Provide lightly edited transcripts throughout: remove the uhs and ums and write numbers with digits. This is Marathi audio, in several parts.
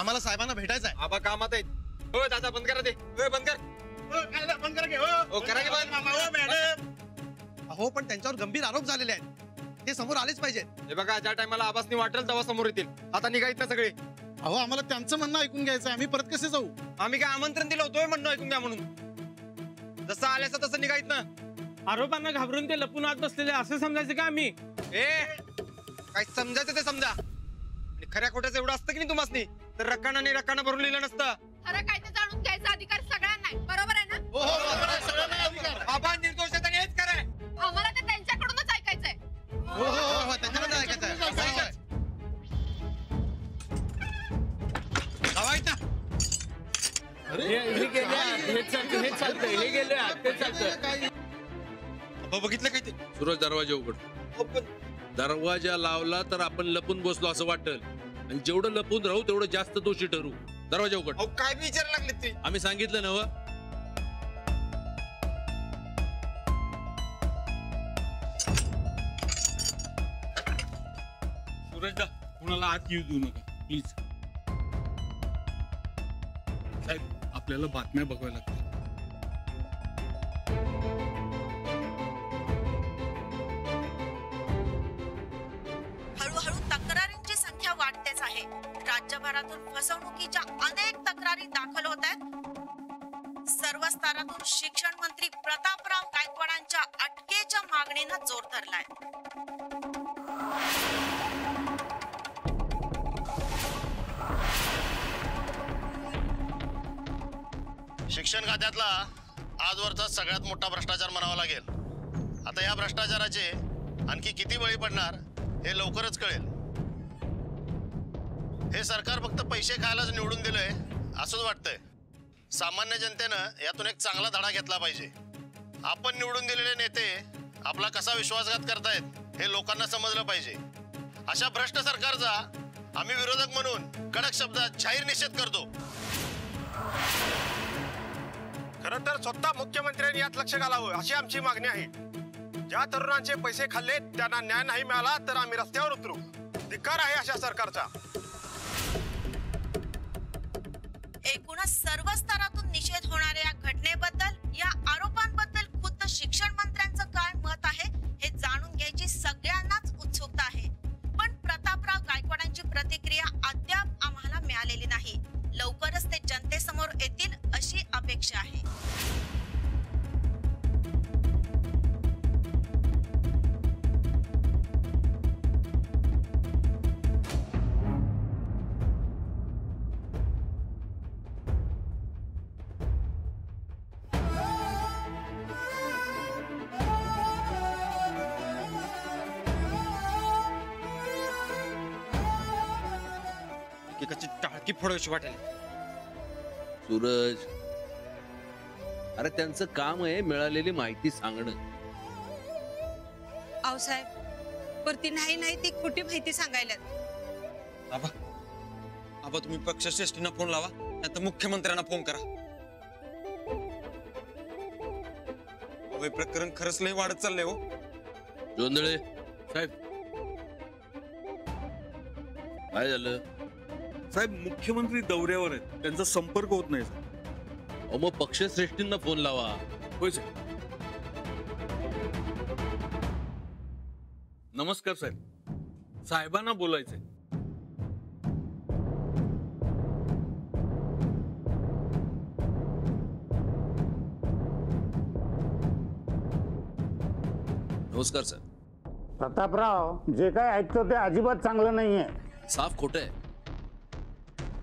आम्हाला साहेबांना भेटायचं आहे. आबा कामात आहेत. हो दादा बंद करा ते. बंद कर. बंद करा की हो करा की बंद. मॅडम. अहो पण त्यांच्यावर गंभीर आरोप झालेले आहेत. ते समोर आलेच पाहिजेत. हे बघा ज्या टायमाला आबासनी वाटेल तेव्हा समोर येतील. आता निघायत ना सगळे. अहो आम्हाला त्यांचं म्हणणं ऐकून घ्यायचं. आम्ही परत कसे जाऊ? आम्ही काय आमंत्रण दिलं होतं म्हणणं ऐकून घ्या म्हणून. जसं आल्याचं तसं निघायत ना. आरोपांना घाबरून ते लपून आत बसलेले असं समजायचं का आम्ही? काय समजायचं ते समजा. खऱ्या खोट्याचं एवढं असतं की नाही तुम्हाला तर रक्काना भरून लिहिलं नसतं. खरं काय ते जाणून घ्यायचा अधिकार सगळ्यांना आहे. बरोबर आहे ना? हो बरोबर आहे. सगळ्यांना अधिकार. आबा निर्दोष आहेत आणि हेच खरं आहे. आम्हाला ते त्यांच्याकडूनच ऐकायचंय. हो त्यांच्याकडे ऐकायचं आहे. बघितलं काय ते? सूरज दरवाजा उघड. दरवाजा लावला तर आपण लपून बसलो असं वाटेल आणि जेवढं लपून राहू तेवढं जास्त दोषी ठरू. दरवाजा उघड. काय विचारायला लागले ते? आम्ही सांगितलं नव. सूरजदा कुणाला आत येऊ देऊ नका प्लीज. साहेब आपल्याला बातम्या बघाव्या लागतील. हळूहळू तक्रारींची संख्या वाढतेच आहे. राज्यभरातून फसवणुकीच्या अनेक तक्रारी दाखल होत आहेत. सर्व स्तरातून शिक्षण मंत्री प्रतापराव गायकवाडांच्या अटकेच्या मागणीनं जोर धरलाय. शिक्षण खात्यातला आजवरचा सगळ्यात मोठा भ्रष्टाचार म्हणावा लागेल. आता या भ्रष्टाचाराचे आणखी किती बळी पडणार हे लवकरच कळेल. हे सरकार फक्त पैसे खायलाच निवडून दिलंय असंच वाटतंय. सामान्य जनतेनं यातून एक चांगला धडा घेतला पाहिजे. आपण निवडून दिलेले नेते आपला कसा विश्वासघात करतायत हे लोकांना समजलं पाहिजे. अशा भ्रष्ट सरकारचा आम्ही विरोधक म्हणून कडक शब्दात जाहीर निषेध करतो. खरं तर स्वतः मुख्यमंत्र्यांनी यात लक्ष घालावं अशी आमची मागणी आहे. ज्या तरुणांचे पैसे खाल्ले त्यांना न्याय नाही मिळाला तर आम्ही रस्त्यावर उतरू. धिक्कार आहे अशा सरकारचा. एकूणच सर्व स्तरातून निषेध होणाऱ्या या घटनेबद्दल, या आरोपांबद्दल खुद्द शिक्षण मंत्र्यांचं काय मत आहे हे जाणून घ्यायची सगळ्यांनाच उत्सुकता आहे. पण प्रतापराव गायकवाडांची प्रतिक्रिया अद्याप आम्हाला मिळालेली नाही. लवकरच ते जनतेसमोर येतील अशी अपेक्षा आहे. एकाची टाळकी फोडायची वाटेल. सूरज अरे त्यांचं काम आहे मिळालेली माहिती सांगणं. आहो साहेब वरती नाही ती खोटी माहिती सांगायला. आबा तुम्ही पक्षश्रेष्ठींना फोन लावा नाहीतर मुख्यमंत्र्यांना फोन करा. हे प्रकरण खरंच लय वाढत चाललंय हो. जोंधळे साहेब काय झालं? साहेब मुख्यमंत्री दौऱ्यावर आहेत, त्यांचा संपर्क होत नाही. मग पक्षश्रेष्ठींना फोन लावा. होय साहेब. नमस्कार साहेब, साहेबांना बोलायचंय. नमस्कार सर. प्रतापराव जे काय ऐकतो ते अजिबात चांगलं नाहीये. साफ खोट आहे.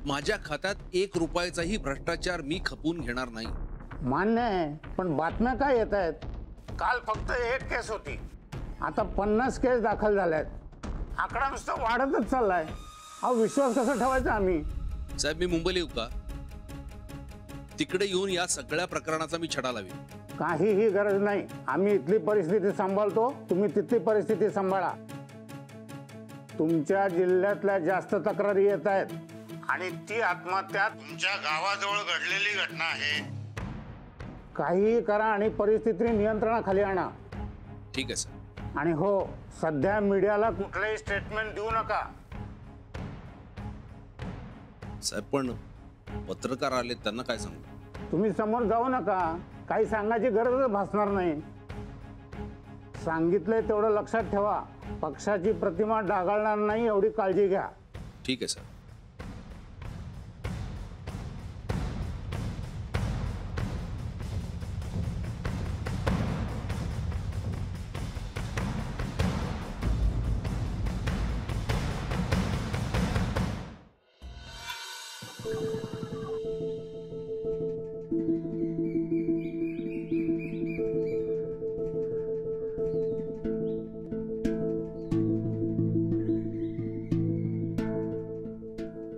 माझ्या खात्यात 1 रुपयाचाही भ्रष्टाचार मी खपून घेणार नाही. मान्य आहे, पण बातम्या काय येत आहेत? काल फक्त 1 केस होती, आता 50 केस दाखल झाल्यात. आकडा नुसता वाढतच चाललाय. हा विश्वास कसा ठेवायचा आम्ही? साहेब मी मुंबईला येऊ का? तिकडे येऊन या सगळ्या प्रकरणाचा मी छडा लावी. काहीही गरज नाही. आम्ही इथली परिस्थिती सांभाळतो, तुम्ही तिथली परिस्थिती सांभाळा. तुमच्या जिल्ह्यातल्या जास्त तक्रारी येत आहेत आणि ती आत्महत्या तुमच्या गावाजवळ घडलेली घटना आहे. काहीही करा आणि परिस्थिती नियंत्रणाखाली आणा. ठीक आहे सर. आणि हो, सध्या मीडियाला कुठलंही स्टेटमेंट देऊ नका. साहेब पण पत्रकार आले त्यांना काय सांगू? तुम्ही समोर जाऊ नका, काही सांगायची गरजच भासणार नाही. सांगितलंय तेवढं लक्षात ठेवा. पक्षाची प्रतिमा डागाळणार नाही एवढी काळजी घ्या. ठीक आहे साहेब.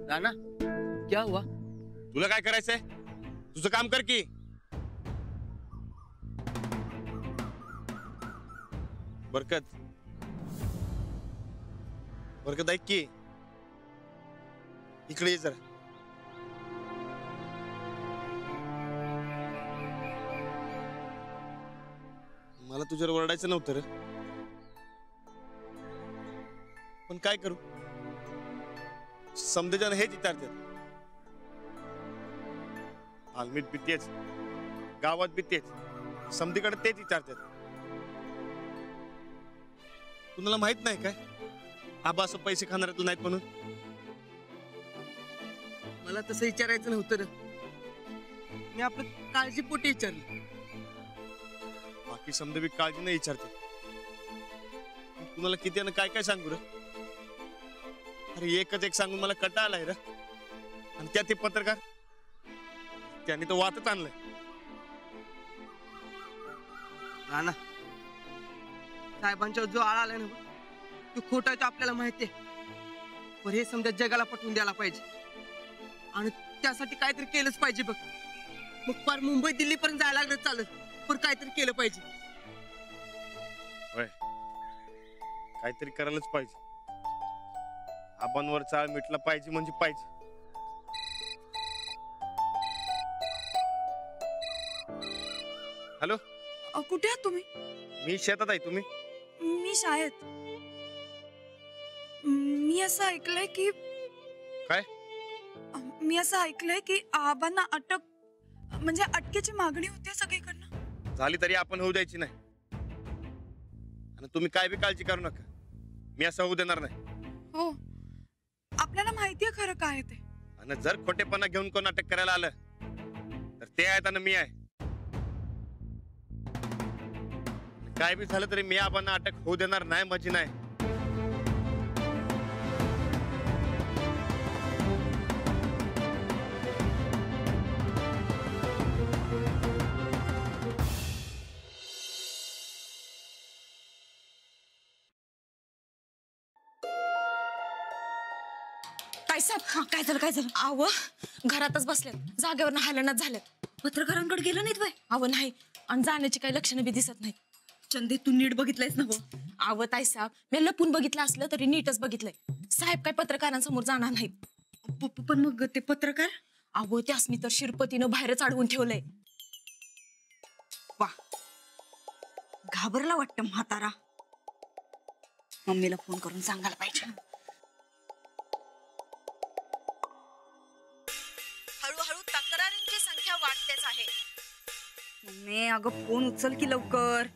राणा क्या हुआ? तुला काय करायचंय? तुझं काम कर की. बरकत बरकत ऐक की, इकडे ये जरा. मला तुझ्यावर ओरडायचं नव्हतं रे, पण काय करू, समजेजण हेच विचारतात. आलमीत बी तेच, गावात बी तेच, समधीकडे तेच विचारतात. कुणाला माहित नाही काय आबा असं पैसे खाणार नाहीत म्हणून? मला तसं विचारायचं नव्हतं रे, मी आपलं काळजीपोटी विचारलं. बाकी समजा बी काळजी नाही विचारतात. कुणाला किती आणि काय काय सांगू रे? अरे एकच एक सांगून मला कंटाळा आलाय रे. आणि त्या ते पत्रकार त्यांनी तो वातच आणलाय. राणा, साहेबांच्यावर जो आळा आलाय ना तो खोटा आहे, तो आपल्याला माहितीये. पण हे समजा जगाला पटवून द्यायला पाहिजे आणि त्यासाठी काहीतरी केलंच पाहिजे बघ. मग पार मुंबई दिल्ली पर्यंत जायला लागलं चालत, पण काहीतरी केलं पाहिजे. होय, काहीतरी करायलाच पाहिजे. आबांवर चाळ मिटला पाहिजे म्हणजे पाहिजे. हॅलो, कुठे आहात तुम्ही? मी शेतात आहे. तुम्ही? मी शाळेत. मी असं ऐकलंय की काय? मी असं ऐकलंय की आबांना अटक म्हणजे अटकेची मागणी होती सगळीकडनं. झाली तरी आपण होऊ द्यायची नाही. आणि तुम्ही काय बी काळजी करू नका, मी असं होऊ देणार नाही. हो, आपल्याला माहितीये खरं काय ते. आणि जर खोटेपणा घेऊन कोण अटक करायला आलं तर ते आहेत आणि मी आहे. काय बी झालं तरी मी आबांना अटक होऊ देणार नाही म्हणजे नाही. काय झालं काय झालं? आव घरातच बसले, जागेवर हालनाच झाले. पत्रकारांकडे गेलं नाहीत बाय? आव नाही, आणि जाण्याची काही लक्षणं बी दिसत नाहीत. चंदे, तू नीट बघितलंयस ना? आव ताई साहेब, मी लपून बघितलं असलं तरी नीटच बघितलंय. साहेब काय पत्रकारांसमोर जाणार नाहीत. पण मग ते पत्रकार? आव त्यासनी तर शिरपतीनं बाहेरच अडवून ठेवलंय. वा, घाबरला वाटतं म्हातारा. मम्मीला फोन करून सांगायला पाहिजे. हळूहळू तक्रारींची संख्या वाढतेच आहे. मम्मी अगं फोन उचल की लवकर.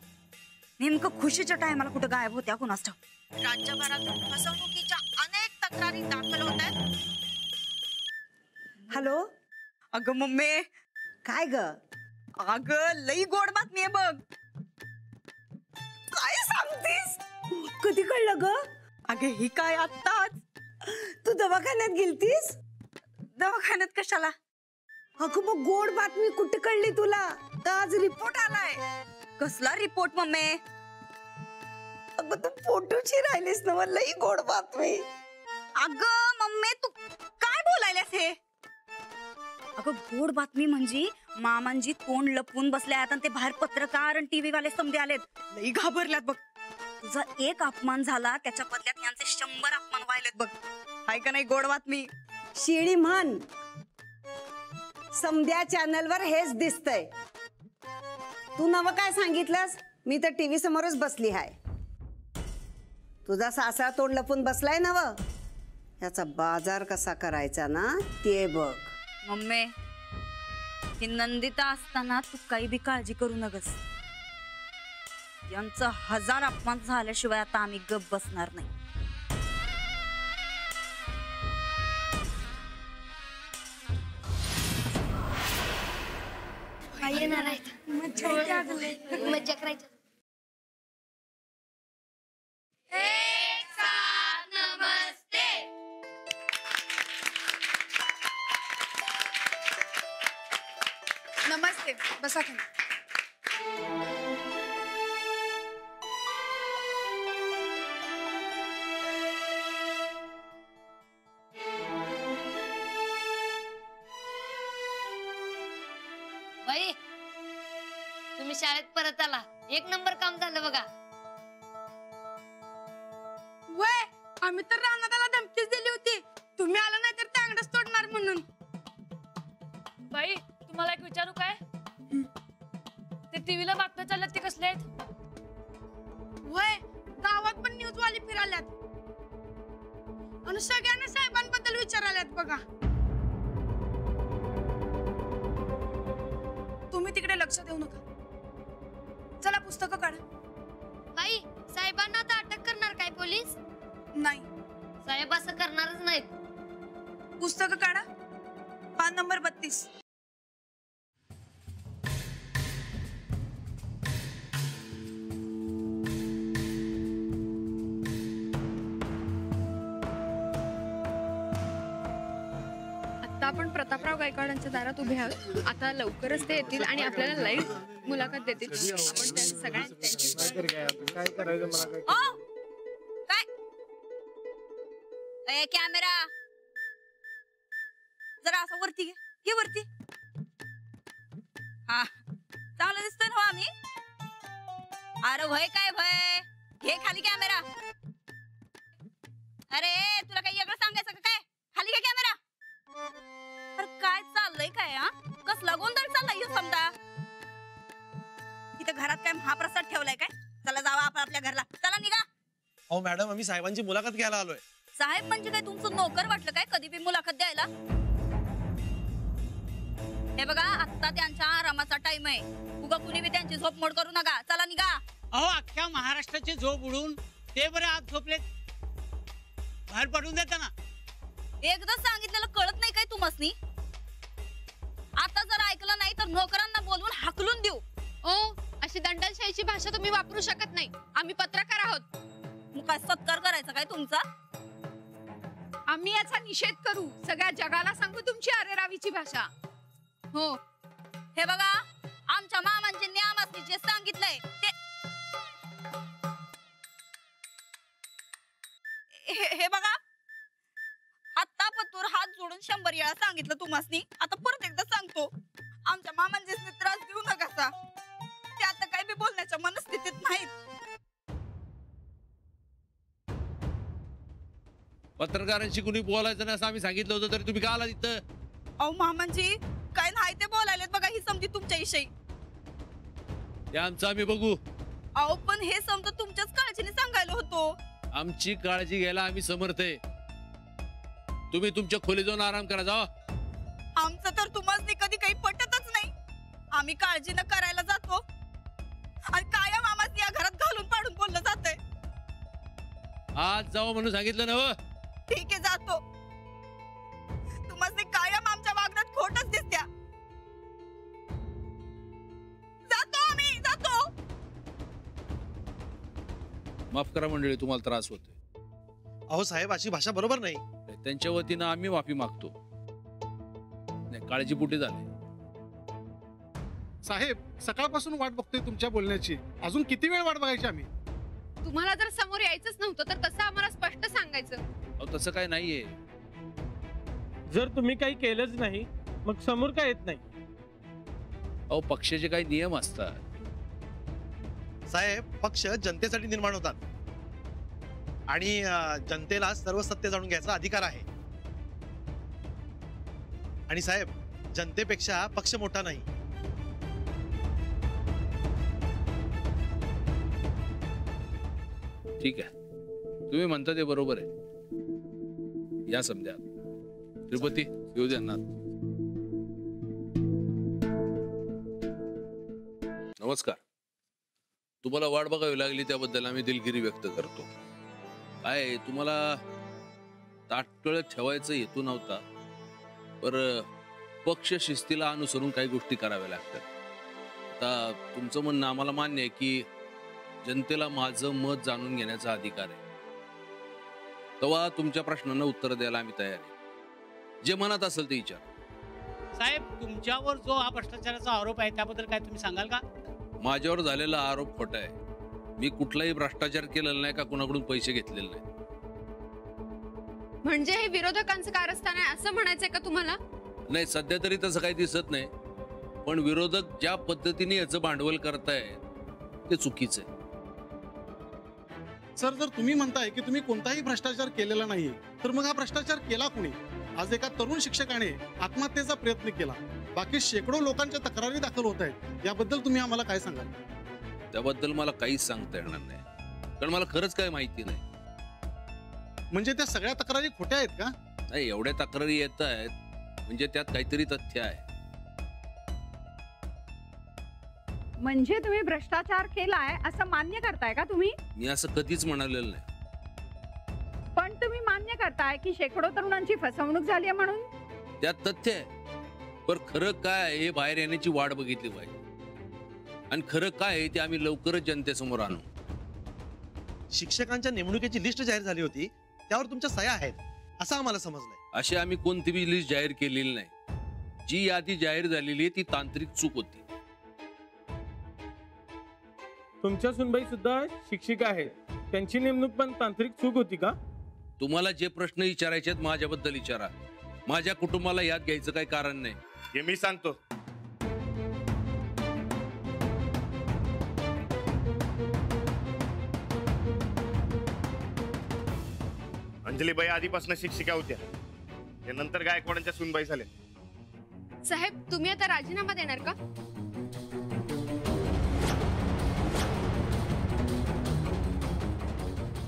नेमकं खुशीच्या टायमाला कुठं गायब होत्या कुणास ठाऊक. राज्यभरातून फसवणुकीच्या अनेक तक्रारी दाखल होत आहेत. हॅलो, अगं मम्मी. काय ग? अगं लई गोड बातमी आहे बघ. काय सांगतेस? कधी कळलं ग? अगं ही काय आत्ताच. तू दवाखान्यात गेलतीस? दवाखान्यात कशाला? अगं मग गोड बातमी कुठे कळली तुला? तर आज रिपोर्ट आलाय. कसला रिपोर्ट मम्मी? अगं तू फोटोची राहिलीस ना, मला लई गोड बातमी. अगं मम्मी तू काय बोलायलास हे? अगं गोड बातमी म्हणजे मामांजी तोंड लपवून बसले आहेत आणि ते बाहेर पत्रकार आणि टीव्ही वाले समजे आलेत. लई घाबरल्यात बघ. तुझा एक अपमान झाला त्याच्या बदल्यात यांचे 100 अपमान व्हायलेत बघ. हाय का नाही गोड बातमी? शिळी म्हण. समध्या चॅनलवर हेच दिसतंय. तू नवं काय सांगितलंस? मी तर टीव्ही समोरच बसली हाय. तुझा सासरा तोंड लपून बसलाय नवं. त्याचा बाजार कसा करायचा ना ते बघ. मम्मी ही नंदिता असताना तू काही बी काळजी करू नकस. यांचं 1000 अपमान झाल्याशिवाय आता आम्ही गप बसणार नाही. येणार आहेत मज्जा करायची. नमस्ते, बसा खाली. बाई तुम्ही शाळेत परत आला, 1 नंबर काम झालं बघा. वय आम्ही तर रानाला धमकीच दिली होती, तुम्ही आला नाही तर तांगडच तोडणार म्हणून. बाई तुम्हाला एक विचारू काय, ते टीव्हीला बातम्या चालल्यात ते कसले आहेत? वय गावात पण न्यूज वाली फिराल्यात आणि सगळ्यांना साहेबांबद्दल विचाराल्यात बघा. तुम्ही तिकडे लक्ष देऊ नका. चला पुस्तकं काढा. बाई साहेबांना आता अटक करणार काय पोलीस? नाही साहेब असं करणारच नाहीत. पुस्तकं काढा. पान नंबर 32. आता आपण प्रतापराव गायकवाडांच्या दारात उभे आहोत. आता लवकरच ते येतील आणि आपल्याला लाईव्ह मुलाखत देतील. आपण त्या काय कॅमेरा जरा असं वरती घे वरती. हा चांगलं दिसतोय ना आम्ही? अरे भय काय भय, घे खाली कॅमेरा. अरे तुला काही वेगळं सांगायचं का काय? खाली घे कॅमेरा. अरे काय चाललंय काय? हा कसला गोंधळ चाललाय ह्यो समजा. इथं घरात काय महाप्रसाद ठेवलाय काय? चला जावा आपण आपल्या घरला. चला निघा. अहो मॅडम, आम्ही साहेबांची मुलाखत घ्यायला आलोय. साहेब म्हणजे काय तुमचं नोकर वाटलं काय कधी बी मुलाखत द्यायला? हे बघा आता त्यांच्या आरामाचा टाइम आहे. उगा कुणी बी त्यांची झोप मोड करू नका. चला निघा. अहो अख्ख्या महाराष्ट्राची झोप उडून ते बरे आज झोपले, बाहेर पडून देता ना. एकदा सांगितलेलं कळत नाही काय तुम्हासनी? आता जर ऐकलं नाही तर नोकरांना बोलवून हाकलून देऊ. ओ अशी दंडशाहीची भाषा तुम्ही वापरू शकत नाही. आम्ही पत्रकार आहोत. मग काय सत्कार करायचा काय तुमचा? आम्ही याचा निषेध करू. सगळ्या जगाला सांगू तुमची अरेरावीची भाषा. हो हे बघा आमच्या मामांचे नियमासनी जे सांगितलंय ते हे बघा आता पतूर हात जोडून 100 वेळा सांगितलं तुम्हासनी. आता परत एकदा सांगतो, आमच्या मामांचे त्रास देऊ नका. ते आता काही बी बोलण्याच्या मनस्थितीत नाहीत. पत्रकारांशी कुणी बोलायचं नाही असं आम्ही सांगितलं होतं, तरी तुम्ही का आला तिथं? अहो मामांजी काय नाही ते बोलायलेत बघा. ही समजी तुमच्या विषयी. ते आमचं आम्ही बघू. अहो पण हे समजा तुमच्याच काळजीने सांगायला होतो. आमची काळजी घ्यायला आम्ही समर्थ आहे. तुम्ही तुमच्या खोली जाऊन आराम करा. जावा. आमचं तर तुम्हाला कधी काही पटतच नाही. आम्ही काळजीनं करायला जातो आणि कायम आम्हाला या घरात घालून पाडून बोललं जातंय. आज जावा म्हणून सांगितलं ना. ठीक आहे जातो. तुम्हाला कायम आमच्या वागण्यात खोटच दिसत्या. जातो आम्ही जातो. माफ करा मंडळी, तुम्हाला त्रास होतोय. अहो साहेब, अशी भाषा बरोबर नाही. त्यांच्या वतीनं आम्ही माफी मागतो. काळजीपोटी झाले. साहेब, सकाळपासून वाट बघतोय तुमच्या बोलण्याची. अजून किती वेळ वाट बघायची आम्ही? तुम्हाला जर समोर यायचंच नव्हतं तर तसं आम्हाला स्पष्ट सांगायचं. अहो तसं काय नाहीये. जर तुम्ही काही केलंच नाही मग समोर काय येत नाही? अहो पक्षाचे काही नियम असतात. साहेब, पक्ष जनतेसाठी निर्माण होतात आणि जनतेला सर्व सत्य जाणून घ्यायचा अधिकार आहे. आणि साहेब, जनतेपेक्षा पक्ष मोठा नाही. ठीक आहे, तुम्ही म्हणता ते बरोबर आहे. या समजा तिरुपती येऊ द्या ना. नमस्कार. तुम्हाला वाट बघावी लागली त्याबद्दल आम्ही दिलगिरी व्यक्त करतो. काय तुम्हाला ताटकळत ठेवायचा हेतू नव्हता, पर पक्ष शिस्तीला अनुसरून काही गोष्टी कराव्या लागतात. आता तुमचं म्हणणं आम्हाला मान्य आहे की जनतेला माझं मत जाणून घेण्याचा अधिकार आहे, तेव्हा तुमच्या प्रश्नांना उत्तर द्यायला आम्ही तयार आहे. जे मनात असेल ते विचार. साहेब, तुमच्यावर जो हा भ्रष्टाचाराचा आरोप आहे त्याबद्दल काय तुम्ही सांगाल का? माझ्यावर झालेला आरोप खोटा आहे. मी कुठलाही भ्रष्टाचार केलेला नाही का कुणाकडून पैसे घेतलेले नाही. म्हणजे हे विरोधकांचं कारस्थान आहे असं म्हणायचंय का तुम्हाला? नाही, सध्या तरी तसं काही दिसत नाही, पण विरोधक ज्या पद्धतीने याचं भांडवल करतायत ते चुकीचं आहे. सर, जर तुम्ही म्हणताय की तुम्ही कोणताही भ्रष्टाचार केलेला नाहीये, तर मग हा भ्रष्टाचार केला कोणी? आज एका तरुण शिक्षकाने आत्महत्येचा प्रयत्न केला, बाकी शेकडो लोकांच्या तक्रारी दाखल होत आहेत. याबद्दल तुम्ही आम्हाला काय सांगाल? त्याबद्दल मला काहीच सांगता येणार नाही, कारण मला खरंच काय माहिती नाही. म्हणजे त्या सगळ्या तक्रारी खोट्या आहेत का? नाही, एवढ्या तक्रारी येत आहेत म्हणजे त्यात काहीतरी तथ्य आहे. म्हणजे तुम्ही भ्रष्टाचार केलाय असं मान्य करताय का तुम्ही? मी असं कधीच म्हणालेलं नाही. पण तुम्ही मान्य करताय की शेकडो तरुणांची फसवणूक झाली आहे म्हणून? त्यात तथ्य आहे, पण खरं काय आहे हे बाहेर येण्याची वाट बघितली पाहिजे, आणि खरं काय आहे ते आम्ही लवकरच जनतेसमोर आणू. शिक्षकांच्या नेमणुकीची लिस्ट जाहीर झाली होती, त्यावर तुमच्या सह्या आहेत असं आम्हाला समजलंय. अशी आम्ही कोणतीही लिस्ट जाहीर केलेली नाही. जी यादी जाहीर झालेली आहे ती तांत्रिक चूक होती. तुमच्या सुनबाई सुद्धा शिक्षिका आहेत, त्यांची नेमणूक पण तांत्रिक चूक होती का? तुम्हाला जे प्रश्न विचारायचे आहेत माझ्याबद्दल विचारा. माझ्या कुटुंबाला याद घ्यायचं काही कारण नाही. हे मी सांगतो. अंजलीबाई आधीपासून शिक्षिका होत्या, नंतर गायकवाडांच्या सुनबाई झाल्या. साहेब, तुम्ही आता राजीनामा देणार का?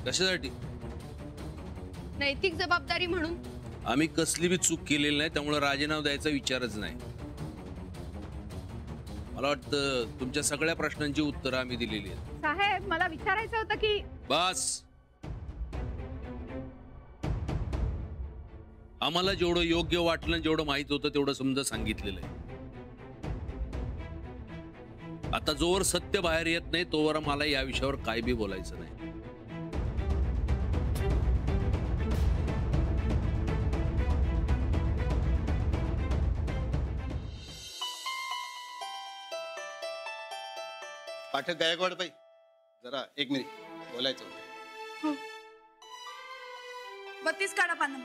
कशासाठी? नैतिक जबाबदारी म्हणून. आम्ही कसली बी चूक केलेली नाही, त्यामुळे राजीनामा द्यायचा विचारच नाही. मला वाटतं तुमच्या सगळ्या प्रश्नांची उत्तरं आम्ही दिलेली आहेत. साहेब, मला विचारायचं होतं की बस. आम्हाला जेवढं योग्य वाटलं, जेवढं माहित होतं तेवढं समजा सांगितलेलं आहे. आता जोवर सत्य बाहेर येत नाही तोवर मला या विषयावर काय बी बोलायचं नाही. पाठक गायकवाड बाई, जरा एक मिनिट बोलायचं होतं. 32 काढा पानं.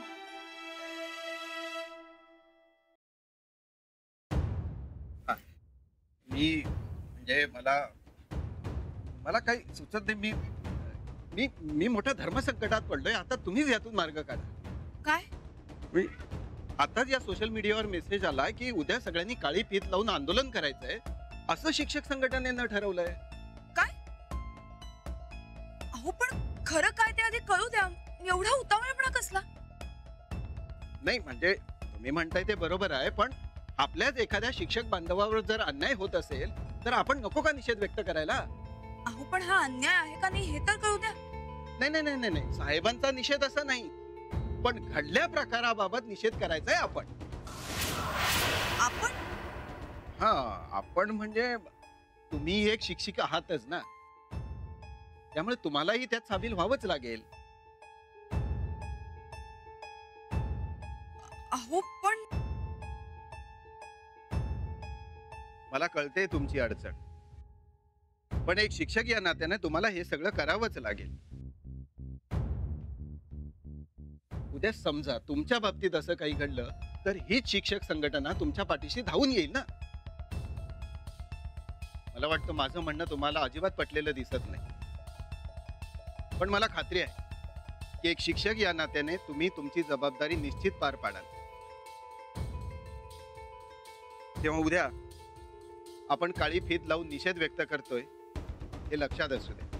मी म्हणजे मला काही सुचत नाही. मी मोठ्या धर्मसंकटात पडलोय. आता तुम्हीच यातून मार्ग काढा. काय? आताच या सोशल मीडियावर मेसेज आला की उद्या सगळ्यांनी काळी फीत लावून आंदोलन करायचंय असं शिक्षक संघटनेनं ठरवलंय. काय? अहो, पण खरं काय ते आधी कळू द्या. एवढा उतावळपणा कसला? नाही, म्हणजे तुम्ही म्हणताय ते बरोबर आहे, पण आपल्याच एखाद्या शिक्षक बांधवावर जर अन्याय होत असेल तर आपण नको का निषेध व्यक्त करायला? अहो, पण हा अन्याय आहे का नाही हे तर कळू द्या. नाही नाही नाही नाही, साहेबांचा निषेध असा नाही, पण घडल्या प्रकाराबाबत निषेध करायचा आहे आपण. आपण? हा, आपण म्हणजे तुम्ही एक शिक्षक आहातच ना, त्यामुळे तुम्हालाही त्यात सामील व्हावंच लागेल. अहो, पण मला कळते तुमची अडचण, पण एक शिक्षक या नात्याने तुम्हाला हे सगळं करावंच लागेल. उद्या समजा तुमच्या बाबतीत असं काही घडलं तर हीच शिक्षक संघटना तुमच्या पाठीशी धावून येईल ना. मला वाटतं माझं म्हणणं तुम्हाला अजिबात पटलेलं दिसत नाही, पण मला खात्री आहे की एक शिक्षक या नात्याने तुम्ही तुमची जबाबदारी निश्चित पार पाडाल. तेव्हा उद्या आपण काळी फीत लावून निषेध व्यक्त करतोय हे लक्षात असू दे.